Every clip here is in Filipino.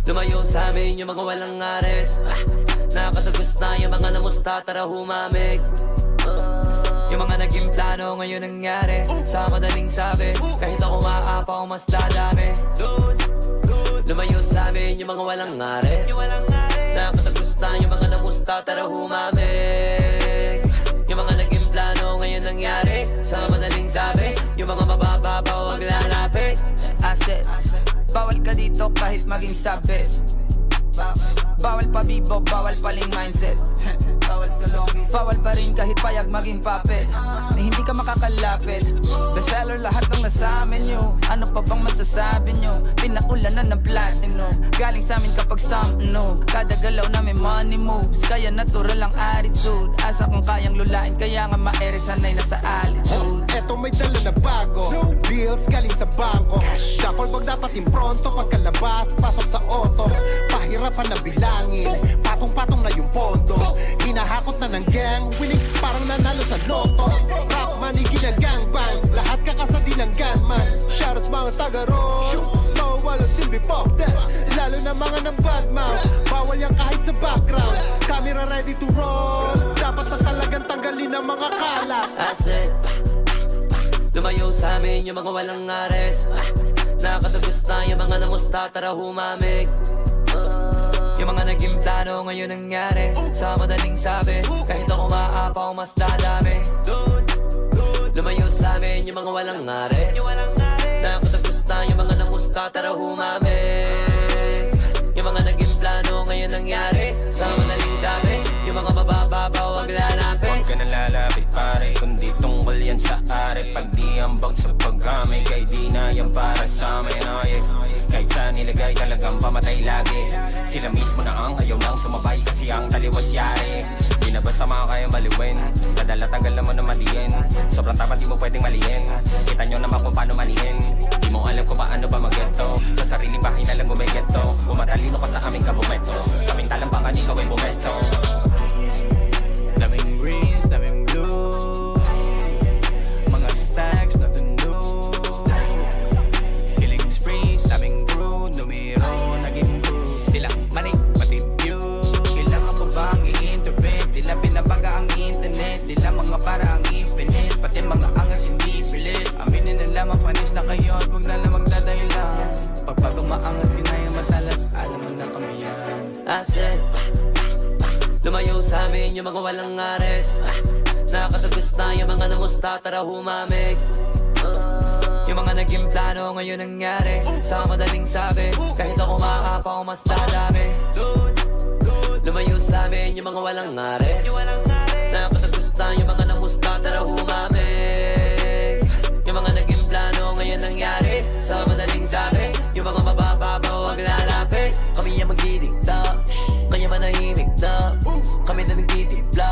Lumayo sa amin yung mga walang ares. Nakatagos na yung mga namusta, tara humamig. Yung mga naging plano ngayon nangyari. Sa madaling sabi, kahit ako maapaw mas dadami. Lumayo sa amin yung mga walang ares. Nakatagos na yung mga namusta, tara humamig. Yung mga naging plano ngayon nangyari. Sa madaling sabi, yung mga mabababaw wag lalapit. Asset, bawal ka dito kahit maging sabit. Bawal pa bibo, bawal paling mindset. Bawal pa rin kahit payag maging puppet. Na hindi ka makakalapit. Bestseller lahat ng nasa amin nyo. Ano pa bang masasabi nyo? Pinaulanan ng platinum. Galing sa amin kapag something new. Kada galaw na may money moves. Kaya natural ang attitude. Asa kung kayang lulain, kaya nga maere sanay na sa altitude. Eto may dala na bago, bills galing sa bangko. Duffel bag dapat impronto, pagkalabas, pasok sa auto. Pahirapan na bilangin, patong-patong na yung pondo. Hinahakot na ng gang, winning parang nanalo sa loto. Rap money ginagangbang, lahat kakasadi ng gunman. Shoutouts mga taga-roll, mawala silbi pop that. Lalo na mga ng bad mouth, bawal yan kahit sa background. Camera ready to roll, dapat na talagang tanggalin ang mga kalat. Asset, lumayo sa amin yung mga walang ares. Nakatagos na yung mga namusta, tara humamig. Yung mga naging plano ngayon nangyari. Sa madaling sabi, kahit ako maapaw mas dadami. Lumayo sa amin yung mga walang ares. Nakatagos na yung mga namusta, tara humamig. Yung mga naging plano ngayon nangyari. Sa madaling sabi, yung mga mabababaw wag lalapit. Huwag ka na lalapit pare, kundi tungkol yan sa are. Pag di ambag sa paggamay, kay di na yan para sa amin. Kahit saan nilagay talagang pamatay lagi. Sila mismo na ang ayaw nang sumabay kasi ang taliwas yari. Di na basta makakayang baliwin, kadala tagal naman na maliin. Sobrang tapat di mo pwedeng maliin. Kita nyo naman kung paano manihin. Di mo alam kung paano ba mag-geto. Sa sariling bahay na lang gumigeto. Umatalino ka sa aming kabumeto. Sa aming talampakan ikaw ay bumeso. Daming greens, daming blue, mga stacks na tundo. Killing sprees, daming crew, numero, naging crew. Tila manik, pati view. Kailangan pa ba ang i-interpret? Tila pinabaga ang internet. Tila mga para ang infinite. Pati mga angas hindi pilit. Aminin na lamang panis na kayo at huwag na lang magdadahilan. Pagpag umaangas, ginayang matalas, alam mo na kami yan. Asset, lumayo sa amin yung mga walang ares. Nakatagos na yung mga namusta, tara humamig. Yung mga naging plano ngayon nangyari. Sa madaling sabi, kahit ako maapaw mas dadami. Lumayo sa amin yung mga walang ares. Nakatagos na yung mga namusta, tara humamig. Yung mga naging plano ngayon nangyari. Sa madaling sabi, yung mga mabababaw wag lalapit. Kami yung magdidikta, kaya manahimik na. Kami na nagtitipla,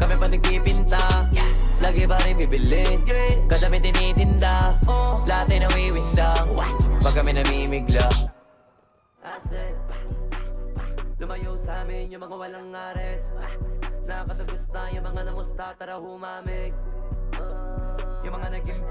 kami pa nagpipinta. Lagi pa rin bibilin, kadami tinitinda. Lahat ay nawiwindang, pag kami namimigla. Asset, lumayo sa amin yung mga walang ares. Nakatagos na yung mga namusta, tara humamig. Yung mga naging